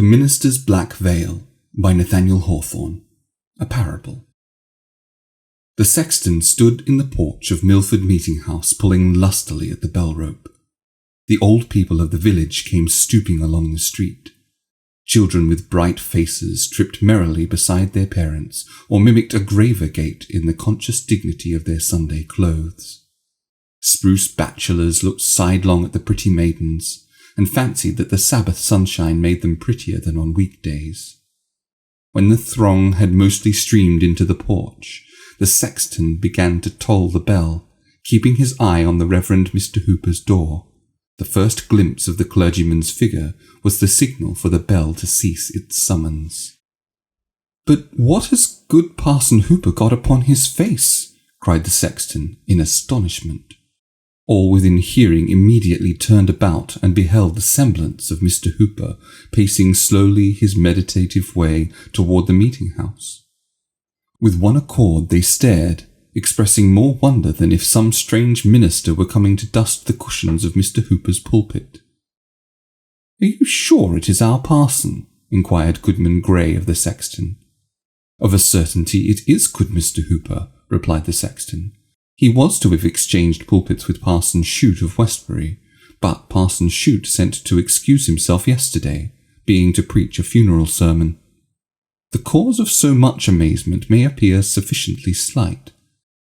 The Minister's Black Veil by Nathaniel Hawthorne. A Parable. The sexton stood in the porch of Milford Meeting House pulling lustily at the bell rope. The old people of the village came stooping along the street. Children with bright faces tripped merrily beside their parents or mimicked a graver gait in the conscious dignity of their Sunday clothes. Spruce bachelors looked sidelong at the pretty maidens and fancied that the Sabbath sunshine made them prettier than on weekdays. When the throng had mostly streamed into the porch, the sexton began to toll the bell, keeping his eye on the Reverend Mr. Hooper's door. The first glimpse of the clergyman's figure was the signal for the bell to cease its summons. "But what has good Parson Hooper got upon his face?" cried the sexton in astonishment. All within hearing immediately turned about and beheld the semblance of Mr. Hooper pacing slowly his meditative way toward the meeting-house. With one accord they stared, expressing more wonder than if some strange minister were coming to dust the cushions of Mr. Hooper's pulpit. "Are you sure it is our parson?" inquired Goodman Gray of the sexton. "Of a certainty it is good Mr. Hooper," replied the sexton. "He was to have exchanged pulpits with Parson Shute of Westbury, but Parson Shute sent to excuse himself yesterday, being to preach a funeral sermon. The cause of so much amazement may appear sufficiently slight.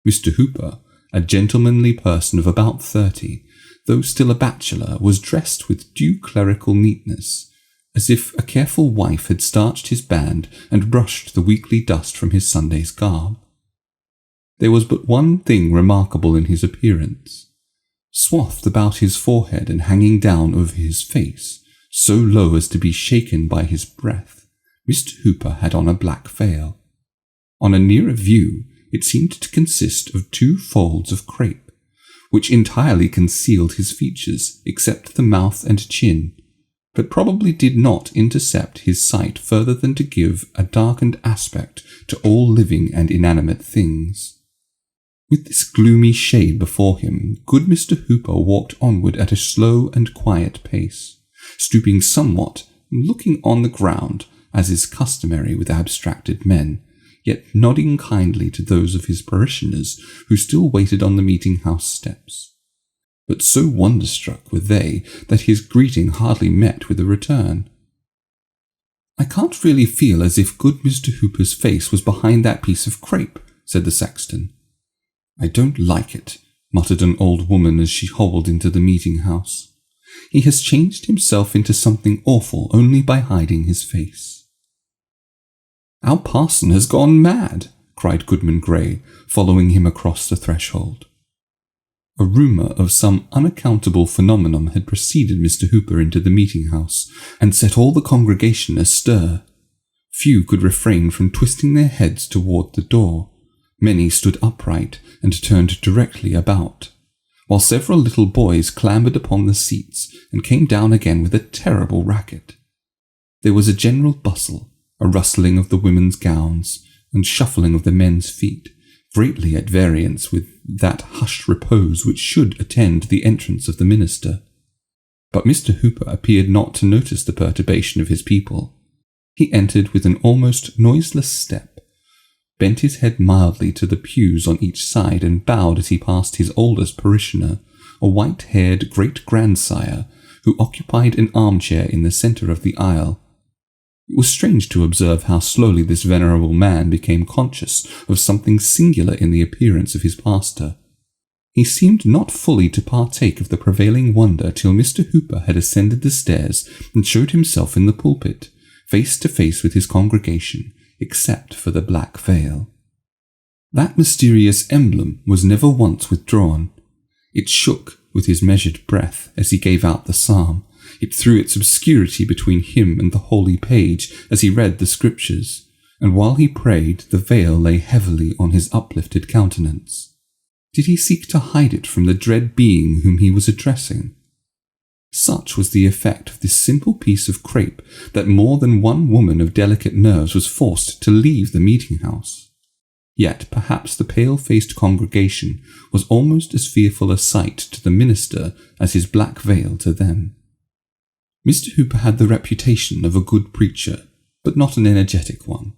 Mr. Hooper, a gentlemanly person of about 30, though still a bachelor, was dressed with due clerical neatness, as if a careful wife had starched his band and brushed the weekly dust from his Sunday's garb. There was but one thing remarkable in his appearance. Swathed about his forehead and hanging down over his face, so low as to be shaken by his breath, Mr. Hooper had on a black veil. On a nearer view, it seemed to consist of 2 folds of crape, which entirely concealed his features except the mouth and chin, but probably did not intercept his sight further than to give a darkened aspect to all living and inanimate things. With this gloomy shade before him, good Mr. Hooper walked onward at a slow and quiet pace, stooping somewhat, looking on the ground, as is customary with abstracted men, yet nodding kindly to those of his parishioners who still waited on the meeting-house steps. But so wonderstruck were they that his greeting hardly met with a return. "I can't really feel as if good Mr. Hooper's face was behind that piece of crape," said the sexton. "I don't like it," muttered an old woman as she hobbled into the meeting-house. "He has changed himself into something awful only by hiding his face." "Our parson has gone mad," cried Goodman Gray, following him across the threshold. A rumour of some unaccountable phenomenon had preceded Mr. Hooper into the meeting-house, and set all the congregation astir. Few could refrain from twisting their heads toward the door. Many stood upright and turned directly about, while several little boys clambered upon the seats and came down again with a terrible racket. There was a general bustle, a rustling of the women's gowns, and shuffling of the men's feet, greatly at variance with that hushed repose which should attend the entrance of the minister. But Mr. Hooper appeared not to notice the perturbation of his people. He entered with an almost noiseless step, bent his head mildly to the pews on each side, and bowed as he passed his oldest parishioner, a white-haired great-grandsire, who occupied an armchair in the centre of the aisle. It was strange to observe how slowly this venerable man became conscious of something singular in the appearance of his pastor. He seemed not fully to partake of the prevailing wonder till Mr. Hooper had ascended the stairs and showed himself in the pulpit, face to face with his congregation, except for the black veil. That mysterious emblem was never once withdrawn. It shook with his measured breath as he gave out the psalm. It threw its obscurity between him and the holy page as he read the scriptures, and while he prayed the veil lay heavily on his uplifted countenance. Did he seek to hide it from the dread being whom he was addressing? Such was the effect of this simple piece of crape that more than one woman of delicate nerves was forced to leave the meeting-house. Yet perhaps the pale-faced congregation was almost as fearful a sight to the minister as his black veil to them. Mr. Hooper had the reputation of a good preacher, but not an energetic one.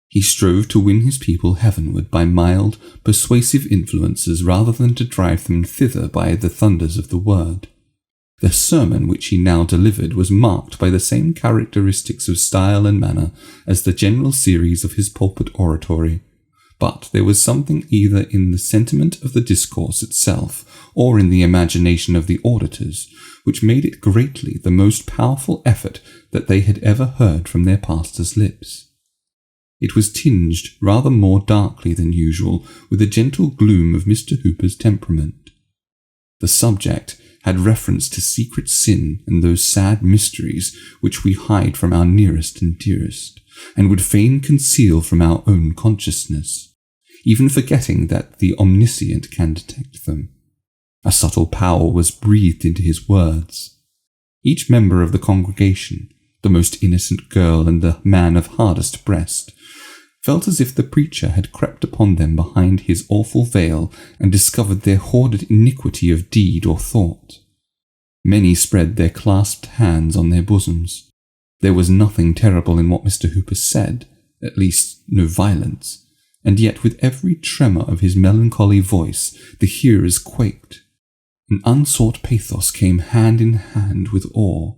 He strove to win his people heavenward by mild, persuasive influences rather than to drive them thither by the thunders of the word. The sermon which he now delivered was marked by the same characteristics of style and manner as the general series of his pulpit oratory, but there was something either in the sentiment of the discourse itself or in the imagination of the auditors which made it greatly the most powerful effort that they had ever heard from their pastor's lips. It was tinged rather more darkly than usual with the gentle gloom of Mr. Hooper's temperament. The subject had reference to secret sin and those sad mysteries which we hide from our nearest and dearest, and would fain conceal from our own consciousness, even forgetting that the Omniscient can detect them. A subtle power was breathed into his words. Each member of the congregation, the most innocent girl and the man of hardest breast, felt as if the preacher had crept upon them behind his awful veil and discovered their hoarded iniquity of deed or thought. Many spread their clasped hands on their bosoms. There was nothing terrible in what Mr. Hooper said, at least no violence, and yet with every tremor of his melancholy voice the hearers quaked. An unsought pathos came hand in hand with awe.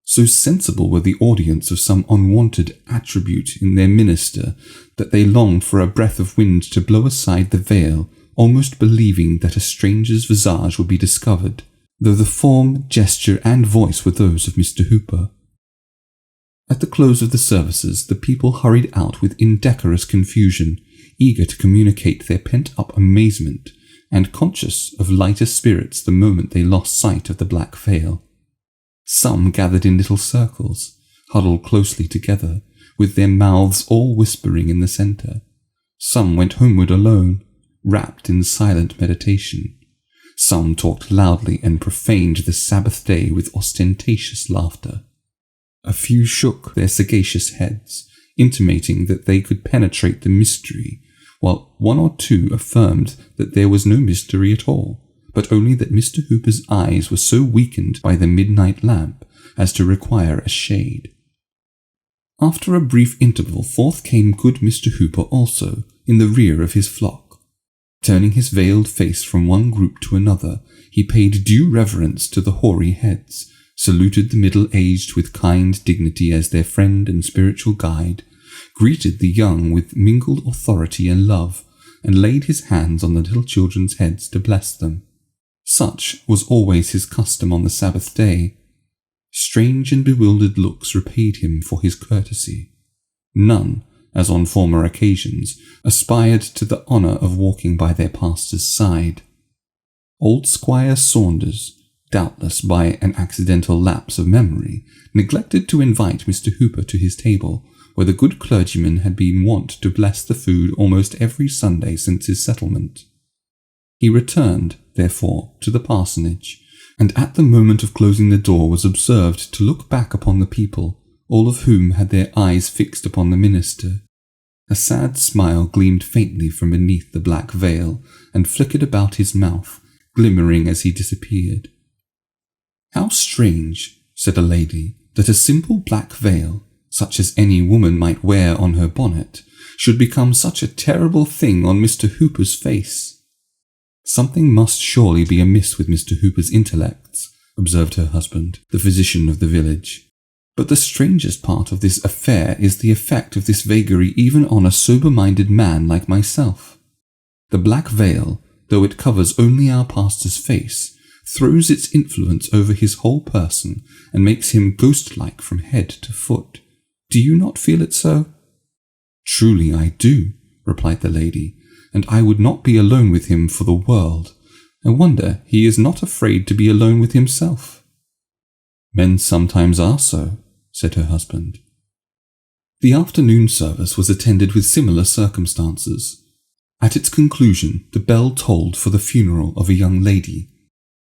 So sensible were the audience of some unwanted attribute in their minister that they longed for a breath of wind to blow aside the veil, almost believing that a stranger's visage would be discovered, though the form, gesture, and voice were those of Mr. Hooper. At the close of the services, the people hurried out with indecorous confusion, eager to communicate their pent-up amazement, and conscious of lighter spirits the moment they lost sight of the black veil. Some gathered in little circles, huddled closely together, with their mouths all whispering in the centre. Some went homeward alone, wrapped in silent meditation. Some talked loudly and profaned the Sabbath day with ostentatious laughter. A few shook their sagacious heads, intimating that they could penetrate the mystery, while one or two affirmed that there was no mystery at all, but only that Mr. Hooper's eyes were so weakened by the midnight lamp as to require a shade. After a brief interval, forth came good Mr. Hooper also, in the rear of his flock. Turning his veiled face from one group to another, he paid due reverence to the hoary heads, saluted the middle-aged with kind dignity as their friend and spiritual guide, greeted the young with mingled authority and love, and laid his hands on the little children's heads to bless them. Such was always his custom on the Sabbath day. Strange and bewildered looks repaid him for his courtesy. None, as on former occasions, aspired to the honour of walking by their pastor's side. Old Squire Saunders, doubtless by an accidental lapse of memory, neglected to invite Mr. Hooper to his table, where the good clergyman had been wont to bless the food almost every Sunday since his settlement. He returned, therefore, to the parsonage, and at the moment of closing the door was observed to look back upon the people, all of whom had their eyes fixed upon the minister. A sad smile gleamed faintly from beneath the black veil, and flickered about his mouth, glimmering as he disappeared. "How strange," said a lady, "that a simple black veil, such as any woman might wear on her bonnet, should become such a terrible thing on Mr. Hooper's face." "Something must surely be amiss with Mr. Hooper's intellects," observed her husband, the physician of the village. "But the strangest part of this affair is the effect of this vagary even on a sober-minded man like myself. The black veil, though it covers only our pastor's face, throws its influence over his whole person and makes him ghost-like from head to foot. Do you not feel it so?" "Truly I do," replied the lady, "and I would not be alone with him for the world. I wonder he is not afraid to be alone with himself." "Men sometimes are so," said her husband. The afternoon service was attended with similar circumstances. At its conclusion, the bell tolled for the funeral of a young lady.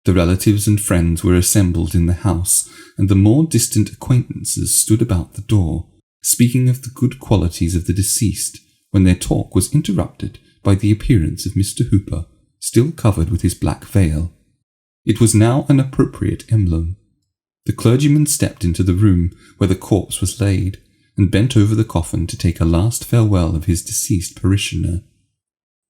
The relatives and friends were assembled in the house, and the more distant acquaintances stood about the door, speaking of the good qualities of the deceased, when their talk was interrupted by the appearance of Mr. Hooper, still covered with his black veil. It was now an appropriate emblem. The clergyman stepped into the room where the corpse was laid, and bent over the coffin to take a last farewell of his deceased parishioner.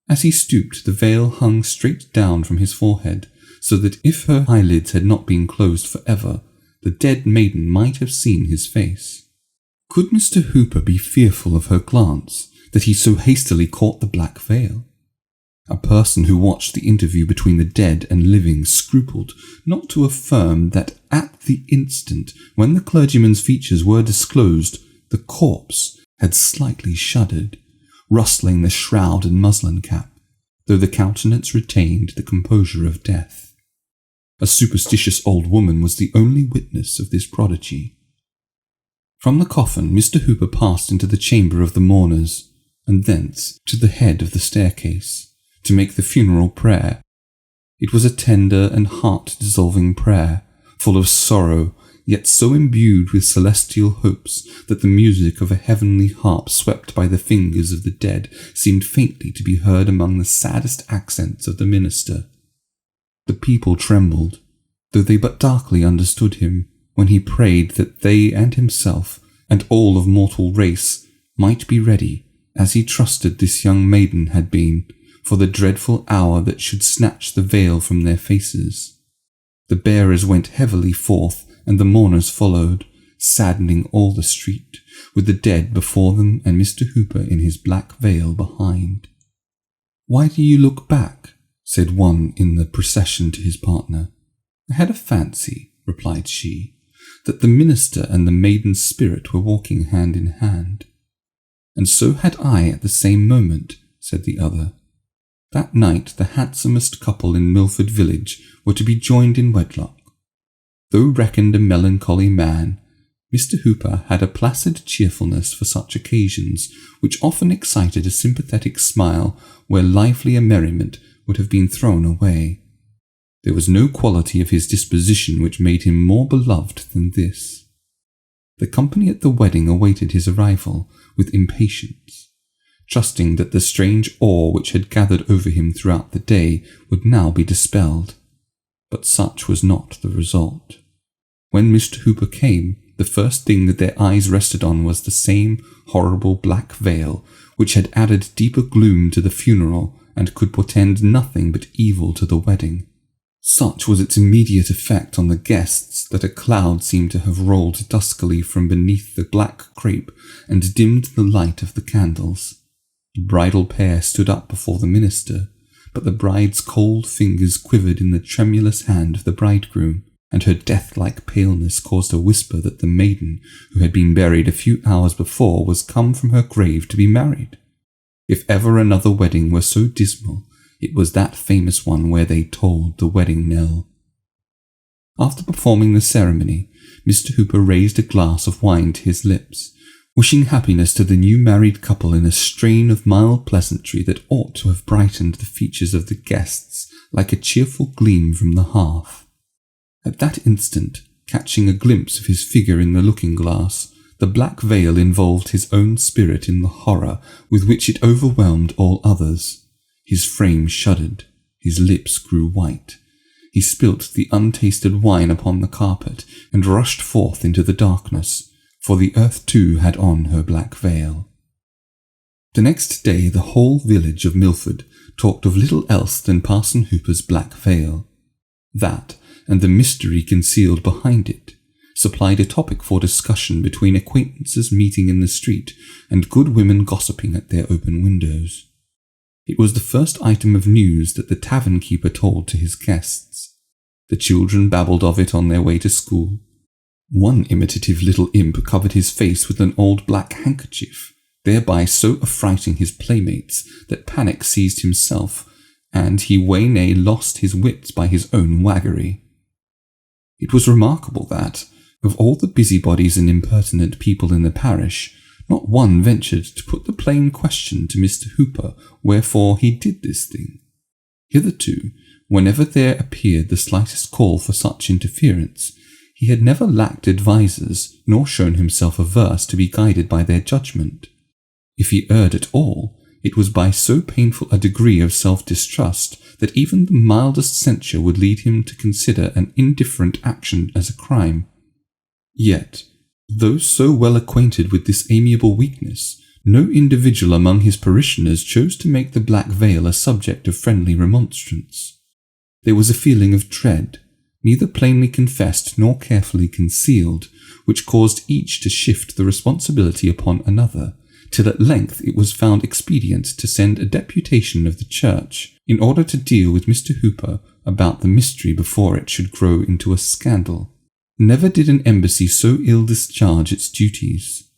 As he stooped, the veil hung straight down from his forehead, so that if her eyelids had not been closed forever, the dead maiden might have seen his face. Could Mr. Hooper be fearful of her glance, that he so hastily caught the black veil? A person who watched the interview between the dead and living scrupled not to affirm that at the instant when the clergyman's features were disclosed, the corpse had slightly shuddered, rustling the shroud and muslin cap, though the countenance retained the composure of death. A superstitious old woman was the only witness of this prodigy. From the coffin, Mr. Hooper passed into the chamber of the mourners, and thence to the head of the staircase, to make the funeral prayer. It was a tender and heart-dissolving prayer, full of sorrow, yet so imbued with celestial hopes that the music of a heavenly harp swept by the fingers of the dead seemed faintly to be heard among the saddest accents of the minister. The people trembled, though they but darkly understood him, when he prayed that they and himself, and all of mortal race, might be ready, as he trusted this young maiden had been, for the dreadful hour that should snatch the veil from their faces. The bearers went heavily forth, and the mourners followed, saddening all the street, with the dead before them and Mr. Hooper in his black veil behind. "Why do you look back?" said one in the procession to his partner. "I had a fancy," replied she, "that the minister and the maiden's spirit were walking hand in hand." "And so had I at the same moment," said the other. That night the handsomest couple in Milford village were to be joined in wedlock. Though reckoned a melancholy man, Mr. Hooper had a placid cheerfulness for such occasions, which often excited a sympathetic smile where livelier merriment would have been thrown away. There was no quality of his disposition which made him more beloved than this. The company at the wedding awaited his arrival with impatience, trusting that the strange awe which had gathered over him throughout the day would now be dispelled. But such was not the result. When Mr. Hooper came, the first thing that their eyes rested on was the same horrible black veil, which had added deeper gloom to the funeral and could portend nothing but evil to the wedding. Such was its immediate effect on the guests that a cloud seemed to have rolled duskily from beneath the black crape and dimmed the light of the candles. The bridal pair stood up before the minister, but the bride's cold fingers quivered in the tremulous hand of the bridegroom, and her death-like paleness caused a whisper that the maiden, who had been buried a few hours before, was come from her grave to be married. If ever another wedding were so dismal, it was that famous one where they tolled the wedding knell. After performing the ceremony, Mr. Hooper raised a glass of wine to his lips, wishing happiness to the new married couple in a strain of mild pleasantry that ought to have brightened the features of the guests like a cheerful gleam from the hearth. At that instant, catching a glimpse of his figure in the looking-glass, the black veil involved his own spirit in the horror with which it overwhelmed all others. His frame shuddered, his lips grew white. He spilt the untasted wine upon the carpet and rushed forth into the darkness, for the earth too had on her black veil. The next day the whole village of Milford talked of little else than Parson Hooper's black veil. That, and the mystery concealed behind it, supplied a topic for discussion between acquaintances meeting in the street and good women gossiping at their open windows. It was the first item of news that the tavern-keeper told to his guests. The children babbled of it on their way to school. One imitative little imp covered his face with an old black handkerchief, thereby so affrighting his playmates that panic seized himself, and he way-nigh lost his wits by his own waggery. It was remarkable that, of all the busybodies and impertinent people in the parish, not one ventured to put the plain question to Mr. Hooper wherefore he did this thing. Hitherto, whenever there appeared the slightest call for such interference, he had never lacked advisers, nor shown himself averse to be guided by their judgment. If he erred at all, it was by so painful a degree of self-distrust that even the mildest censure would lead him to consider an indifferent action as a crime, Yet, though so well acquainted with this amiable weakness, no individual among his parishioners chose to make the black veil a subject of friendly remonstrance. There was a feeling of dread, neither plainly confessed nor carefully concealed, which caused each to shift the responsibility upon another, till at length it was found expedient to send a deputation of the church in order to deal with Mr. Hooper about the mystery before it should grow into a scandal. Never did an embassy so ill discharge its duties.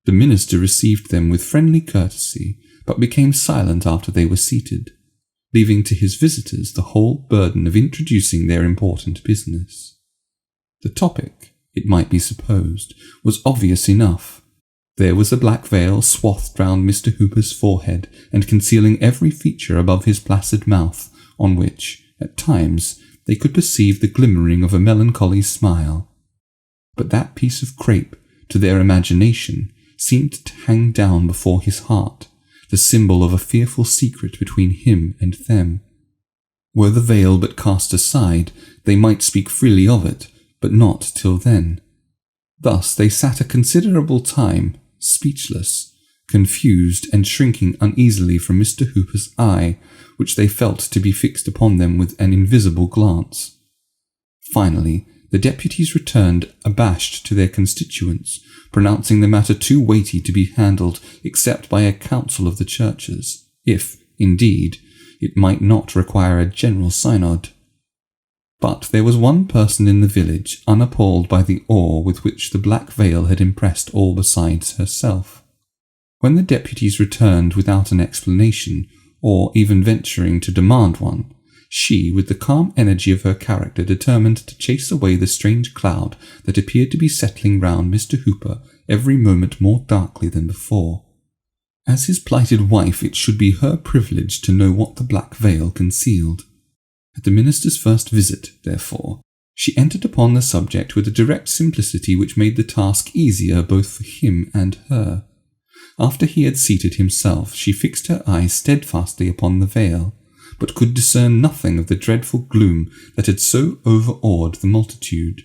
The minister received them with friendly courtesy, but became silent after they were seated, leaving to his visitors the whole burden of introducing their important business. The topic, it might be supposed, was obvious enough. There was a black veil swathed round Mr. Hooper's forehead and concealing every feature above his placid mouth, on which, at times, they could perceive the glimmering of a melancholy smile. But that piece of crape, to their imagination, seemed to hang down before his heart, the symbol of a fearful secret between him and them. Were the veil but cast aside, they might speak freely of it, but not till then. Thus they sat a considerable time, speechless, confused, and shrinking uneasily from Mr. Hooper's eye, which they felt to be fixed upon them with an invisible glance. Finally, the deputies returned abashed to their constituents, pronouncing the matter too weighty to be handled except by a council of the churches, if, indeed, it might not require a general synod. But there was one person in the village unappalled by the awe with which the black veil had impressed all besides herself. When the deputies returned without an explanation, or even venturing to demand one, she, with the calm energy of her character, determined to chase away the strange cloud that appeared to be settling round Mr. Hooper every moment more darkly than before. As his plighted wife, it should be her privilege to know what the black veil concealed. At the minister's first visit, therefore, she entered upon the subject with a direct simplicity which made the task easier both for him and her. After he had seated himself, she fixed her eyes steadfastly upon the veil, but could discern nothing of the dreadful gloom that had so overawed the multitude.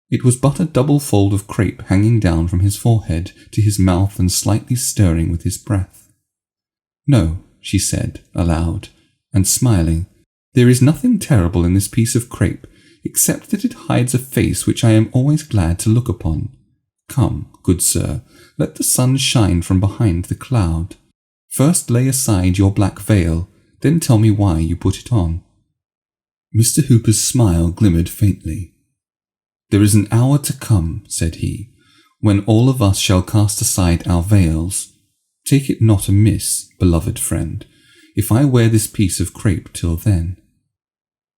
It was but a double fold of crape hanging down from his forehead to his mouth and slightly stirring with his breath. "No," she said, aloud, and smiling, "there is nothing terrible in this piece of crape, except that it hides a face which I am always glad to look upon. Come, good sir, let the sun shine from behind the cloud. First lay aside your black veil, then tell me why you put it on." Mr. Hooper's smile glimmered faintly. "There is an hour to come," said he, "when all of us shall cast aside our veils. Take it not amiss, beloved friend, if I wear this piece of crape till then."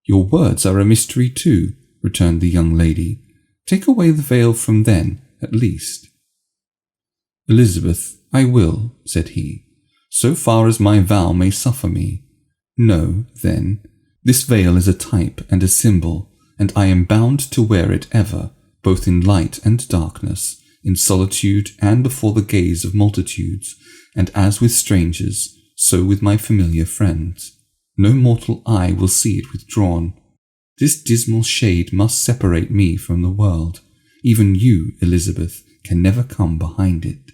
"Your words are a mystery too," returned the young lady. "Take away the veil from then, at least." "Elizabeth, I will," said he, "so far as my vow may suffer me. Know, then, this veil is a type and a symbol, and I am bound to wear it ever, both in light and darkness, in solitude and before the gaze of multitudes, and as with strangers, so with my familiar friends. No mortal eye will see it withdrawn. This dismal shade must separate me from the world. Even you, Elizabeth, can never come behind it."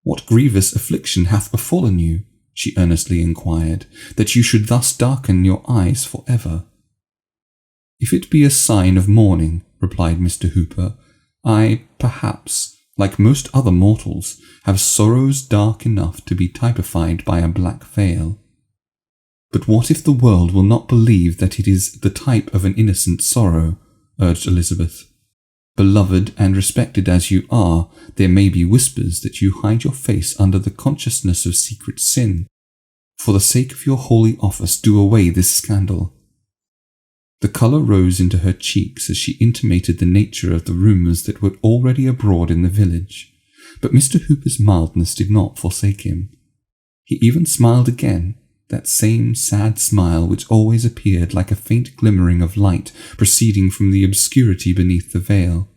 "What grievous affliction hath befallen you?" she earnestly inquired, "that you should thus darken your eyes for ever?" "If it be a sign of mourning," replied Mr. Hooper, "I, perhaps, like most other mortals, have sorrows dark enough to be typified by a black veil." "But what if the world will not believe that it is the type of an innocent sorrow?" urged Elizabeth. "Beloved and respected as you are, there may be whispers that you hide your face under the consciousness of secret sin. For the sake of your holy office, do away this scandal." The colour rose into her cheeks as she intimated the nature of the rumours that were already abroad in the village, but Mr. Hooper's mildness did not forsake him. He even smiled again, that same sad smile which always appeared like a faint glimmering of light proceeding from the obscurity beneath the veil.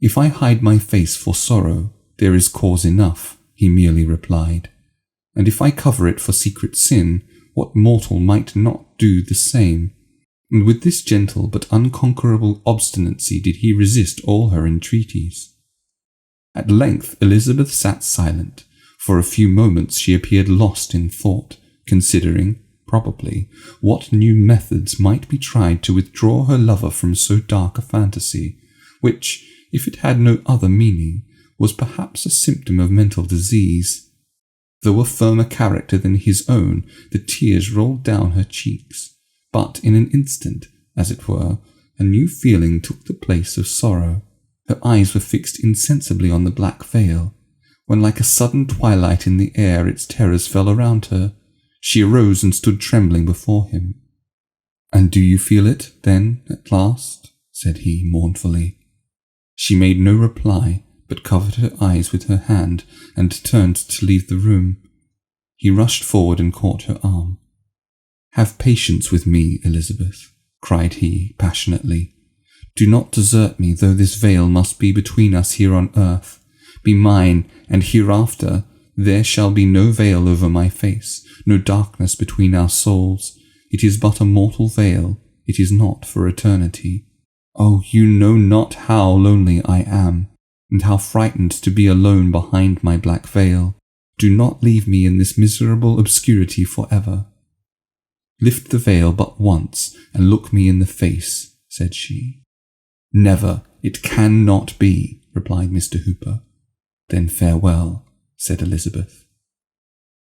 "If I hide my face for sorrow, there is cause enough," he merely replied. "And if I cover it for secret sin, what mortal might not do the same? and with this gentle but unconquerable obstinacy did he resist all her entreaties. At length Elizabeth sat silent. For a few moments she appeared lost in thought, considering, probably, what new methods might be tried to withdraw her lover from so dark a fantasy, which, if it had no other meaning, was perhaps a symptom of mental disease. Though a firmer character than his own, the tears rolled down her cheeks, but in an instant, as it were, a new feeling took the place of sorrow. Her eyes were fixed insensibly on the black veil, when like a sudden twilight in the air its terrors fell around her. She arose and stood trembling before him. "And do you feel it, then, at last?" said he mournfully. She made no reply, but covered her eyes with her hand and turned to leave the room. He rushed forward and caught her arm. "Have patience with me, Elizabeth," cried he passionately. "Do not desert me, though this veil must be between us here on earth. Be mine, and hereafter there shall be no veil over my face, no darkness between our souls. It is but a mortal veil, it is not for eternity. Oh, you know not how lonely I am, and how frightened to be alone behind my black veil. Do not leave me in this miserable obscurity forever." "Lift the veil but once, and look me in the face," said she. "Never, it cannot be," replied Mr. Hooper. "Then farewell," said Elizabeth.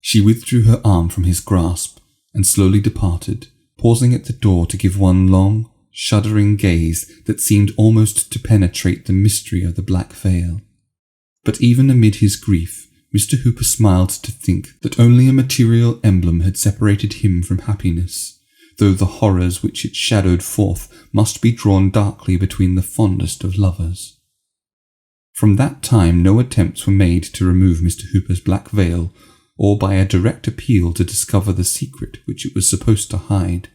She withdrew her arm from his grasp, and slowly departed, pausing at the door to give one long, shuddering gaze that seemed almost to penetrate the mystery of the black veil. But even amid his grief, Mr. Hooper smiled to think that only a material emblem had separated him from happiness, though the horrors which it shadowed forth must be drawn darkly between the fondest of lovers. From that time no attempts were made to remove Mr. Hooper's black veil, or by a direct appeal to discover the secret which it was supposed to hide.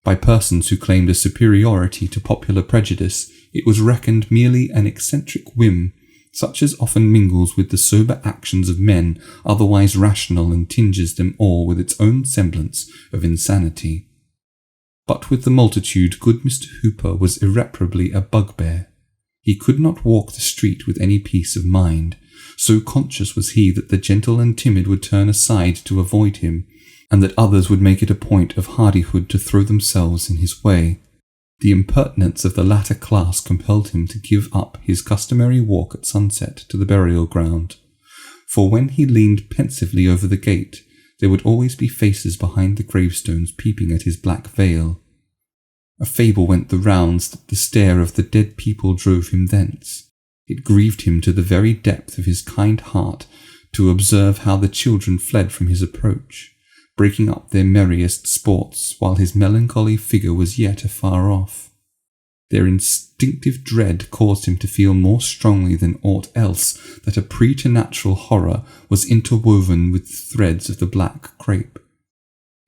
By persons who claimed a superiority to popular prejudice, it was reckoned merely an eccentric whim, such as often mingles with the sober actions of men otherwise rational and tinges them all with its own semblance of insanity. But with the multitude good Mr. Hooper was irreparably a bugbear. He could not walk the street with any peace of mind, so conscious was he that the gentle and timid would turn aside to avoid him, and that others would make it a point of hardihood to throw themselves in his way. The impertinence of the latter class compelled him to give up his customary walk at sunset to the burial ground, for when he leaned pensively over the gate, there would always be faces behind the gravestones peeping at his black veil. A fable went the rounds that the stare of the dead people drove him thence. It grieved him to the very depth of his kind heart to observe how the children fled from his approach, breaking up their merriest sports while his melancholy figure was yet afar off. Their instinctive dread caused him to feel more strongly than aught else that a preternatural horror was interwoven with the threads of the black crape.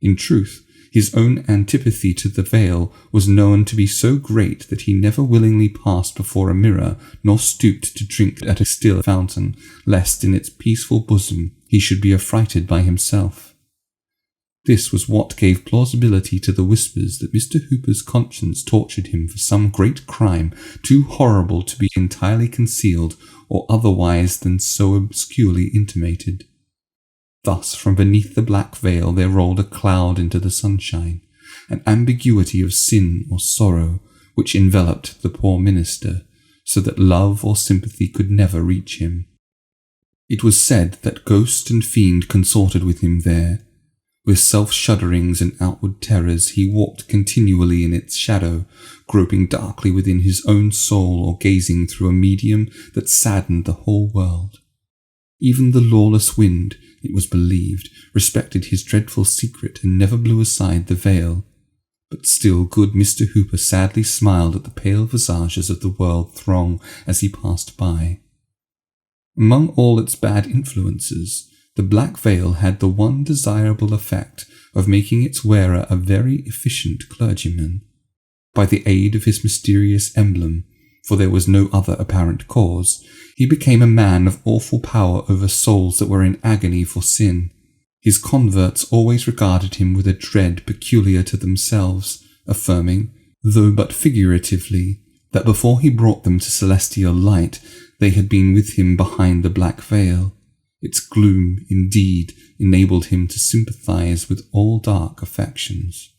In truth, his own antipathy to the veil was known to be so great that he never willingly passed before a mirror, nor stooped to drink at a still fountain, lest in its peaceful bosom he should be affrighted by himself. This was what gave plausibility to the whispers that Mr. Hooper's conscience tortured him for some great crime too horrible to be entirely concealed or otherwise than so obscurely intimated. Thus from beneath the black veil there rolled a cloud into the sunshine, an ambiguity of sin or sorrow which enveloped the poor minister, so that love or sympathy could never reach him. It was said that ghost and fiend consorted with him there. With self-shudderings and outward terrors he walked continually in its shadow, groping darkly within his own soul or gazing through a medium that saddened the whole world. Even the lawless wind, it was believed, respected his dreadful secret and never blew aside the veil. But still good Mr. Hooper sadly smiled at the pale visages of the world throng as he passed by. Among all its bad influences, the black veil had the one desirable effect of making its wearer a very efficient clergyman. By the aid of his mysterious emblem, for there was no other apparent cause, he became a man of awful power over souls that were in agony for sin. His converts always regarded him with a dread peculiar to themselves, affirming, though but figuratively, that before he brought them to celestial light, they had been with him behind the black veil. Its gloom, indeed, enabled him to sympathize with all dark affections.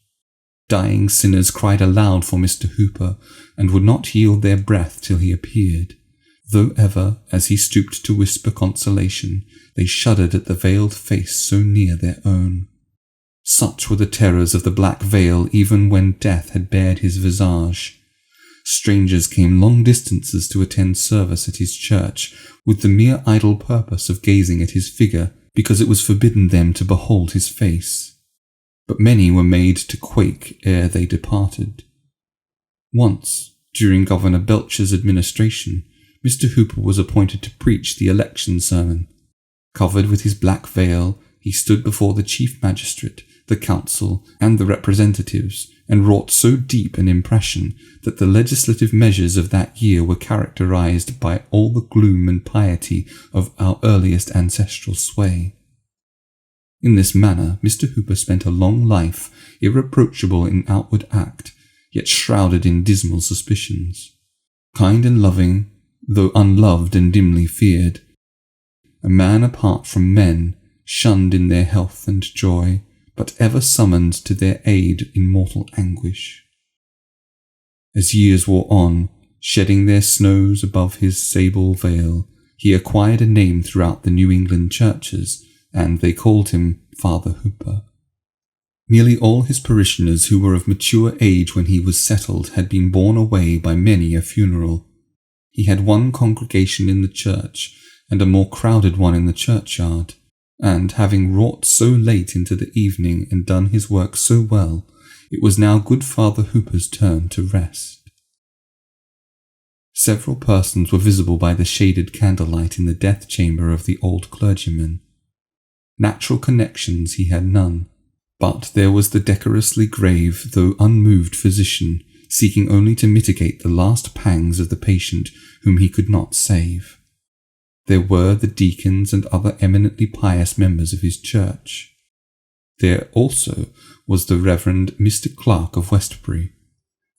Dying sinners cried aloud for Mr. Hooper, and would not yield their breath till he appeared, though ever, as he stooped to whisper consolation, they shuddered at the veiled face so near their own. Such were the terrors of the black veil even when death had bared his visage. Strangers came long distances to attend service at his church, with the mere idle purpose of gazing at his figure, because it was forbidden them to behold his face. But many were made to quake ere they departed. Once, during Governor Belcher's administration, Mr. Hooper was appointed to preach the election sermon. Covered with his black veil, he stood before the chief magistrate, the council, and the representatives, and wrought so deep an impression that the legislative measures of that year were characterized by all the gloom and piety of our earliest ancestral sway. In this manner Mr. Hooper spent a long life, irreproachable in outward act, yet shrouded in dismal suspicions. Kind and loving, though unloved and dimly feared. A man apart from men, shunned in their health and joy, but ever summoned to their aid in mortal anguish. As years wore on, shedding their snows above his sable veil, he acquired a name throughout the New England churches, and they called him Father Hooper. Nearly all his parishioners who were of mature age when he was settled had been borne away by many a funeral. He had one congregation in the church, and a more crowded one in the churchyard, and having wrought so late into the evening and done his work so well, it was now good Father Hooper's turn to rest. Several persons were visible by the shaded candlelight in the death chamber of the old clergyman. Natural connections he had none, but there was the decorously grave though unmoved physician, seeking only to mitigate the last pangs of the patient whom he could not save. There were the deacons and other eminently pious members of his church. There also was the Reverend Mr. Clark of Westbury,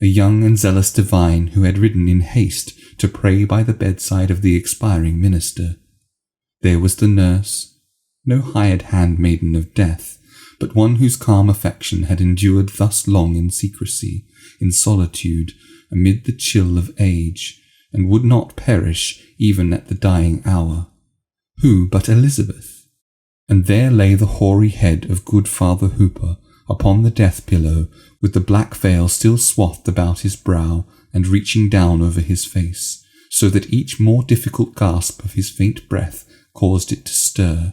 a young and zealous divine who had ridden in haste to pray by the bedside of the expiring minister. There was the nurse, no hired handmaiden of death, but one whose calm affection had endured thus long in secrecy, in solitude, amid the chill of age, and would not perish even at the dying hour. Who but Elizabeth? And there lay the hoary head of good Father Hooper upon the death pillow, with the black veil still swathed about his brow and reaching down over his face, so that each more difficult gasp of his faint breath caused it to stir.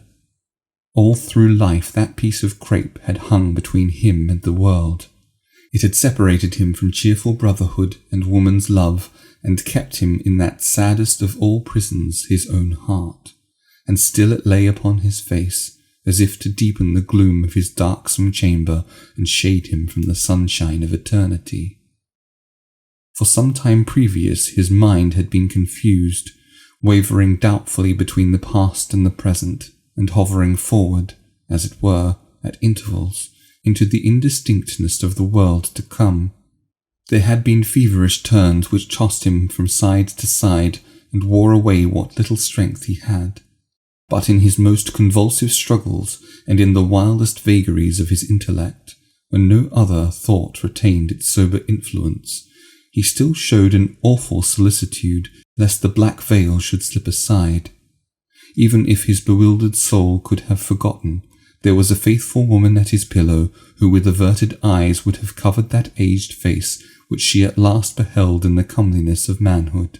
All through life that piece of crape had hung between him and the world. It had separated him from cheerful brotherhood and woman's love, and kept him in that saddest of all prisons, his own heart, and still it lay upon his face, as if to deepen the gloom of his darksome chamber and shade him from the sunshine of eternity. For some time previous his mind had been confused, wavering doubtfully between the past and the present, and hovering forward, as it were, at intervals, into the indistinctness of the world to come. There had been feverish turns which tossed him from side to side and wore away what little strength he had. But in his most convulsive struggles and in the wildest vagaries of his intellect, when no other thought retained its sober influence, he still showed an awful solicitude lest the black veil should slip aside. Even if his bewildered soul could have forgotten, there was a faithful woman at his pillow who with averted eyes would have covered that aged face which she at last beheld in the comeliness of manhood.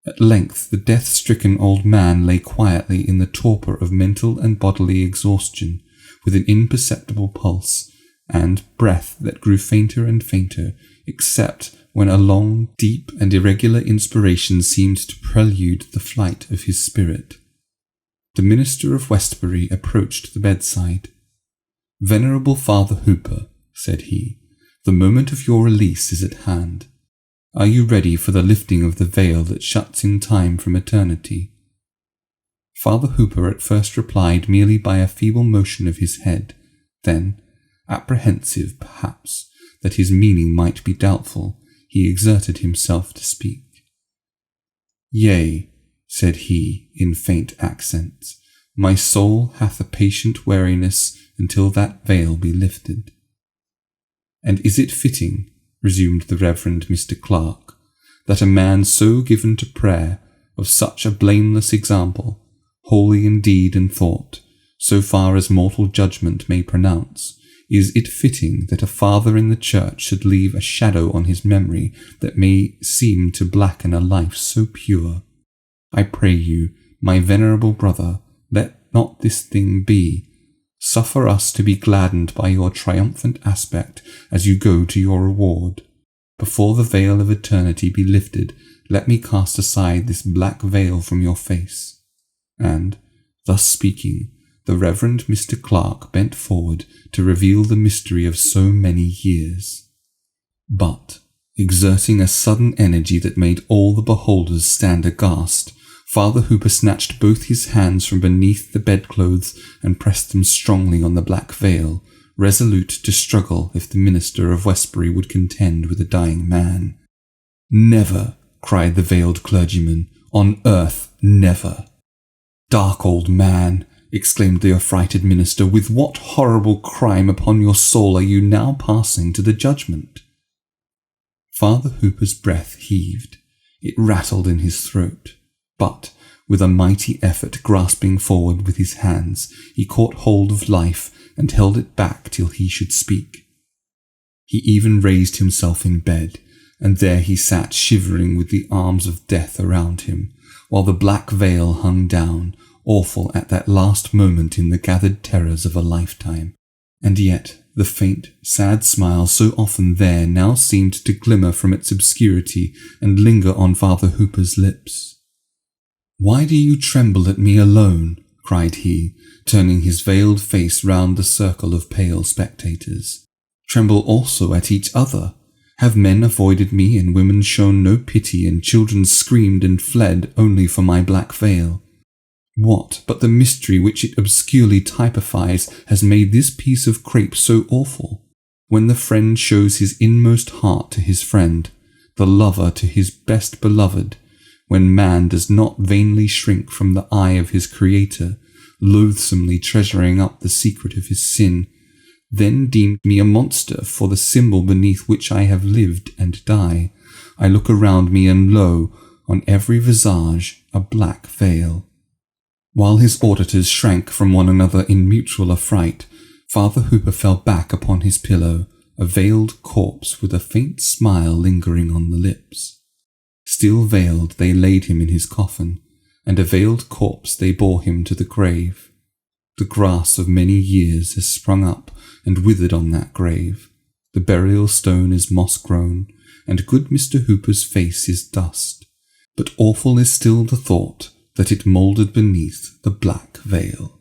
At length the death-stricken old man lay quietly in the torpor of mental and bodily exhaustion, with an imperceptible pulse, and breath that grew fainter and fainter, except when a long, deep, and irregular inspiration seemed to prelude the flight of his spirit. The minister of Westbury approached the bedside. "Venerable Father Hooper," said he, "the moment of your release is at hand. Are you ready for the lifting of the veil that shuts in time from eternity?" Father Hooper at first replied merely by a feeble motion of his head. Then, apprehensive perhaps that his meaning might be doubtful, he exerted himself to speak. "Yea," said he in faint accents, "my soul hath a patient weariness until that veil be lifted." "And is it fitting," resumed the Reverend Mr. Clark, "that a man so given to prayer, of such a blameless example, holy in deed and thought, so far as mortal judgment may pronounce, is it fitting that a father in the church should leave a shadow on his memory that may seem to blacken a life so pure? I pray you, my venerable brother, let not this thing be. Suffer us to be gladdened by your triumphant aspect as you go to your reward. Before the veil of eternity be lifted, let me cast aside this black veil from your face." And, thus speaking, the Reverend Mr. Clark bent forward to reveal the mystery of so many years. But, exerting a sudden energy that made all the beholders stand aghast, Father Hooper snatched both his hands from beneath the bedclothes and pressed them strongly on the black veil, resolute to struggle if the minister of Westbury would contend with a dying man. "Never," cried the veiled clergyman, "on earth, never." "Dark old man," exclaimed the affrighted minister, "with what horrible crime upon your soul are you now passing to the judgment?" Father Hooper's breath heaved. It rattled in his throat. But, with a mighty effort grasping forward with his hands, he caught hold of life and held it back till he should speak. He even raised himself in bed, and there he sat shivering with the arms of death around him, while the black veil hung down, awful at that last moment in the gathered terrors of a lifetime. And yet the faint, sad smile so often there now seemed to glimmer from its obscurity and linger on Father Hooper's lips. "Why do you tremble at me alone?" cried he, turning his veiled face round the circle of pale spectators. "Tremble also at each other. Have men avoided me and women shown no pity and children screamed and fled only for my black veil? What but the mystery which it obscurely typifies has made this piece of crape so awful? When the friend shows his inmost heart to his friend, the lover to his best beloved, when man does not vainly shrink from the eye of his Creator, loathsomely treasuring up the secret of his sin, then deemed me a monster for the symbol beneath which I have lived and die. I look around me, and lo, on every visage a black veil." While his auditors shrank from one another in mutual affright, Father Hooper fell back upon his pillow, a veiled corpse with a faint smile lingering on the lips. Still veiled, they laid him in his coffin, and a veiled corpse they bore him to the grave. The grass of many years has sprung up and withered on that grave. The burial stone is moss-grown, and good Mr. Hooper's face is dust. But awful is still the thought that it moulded beneath the black veil.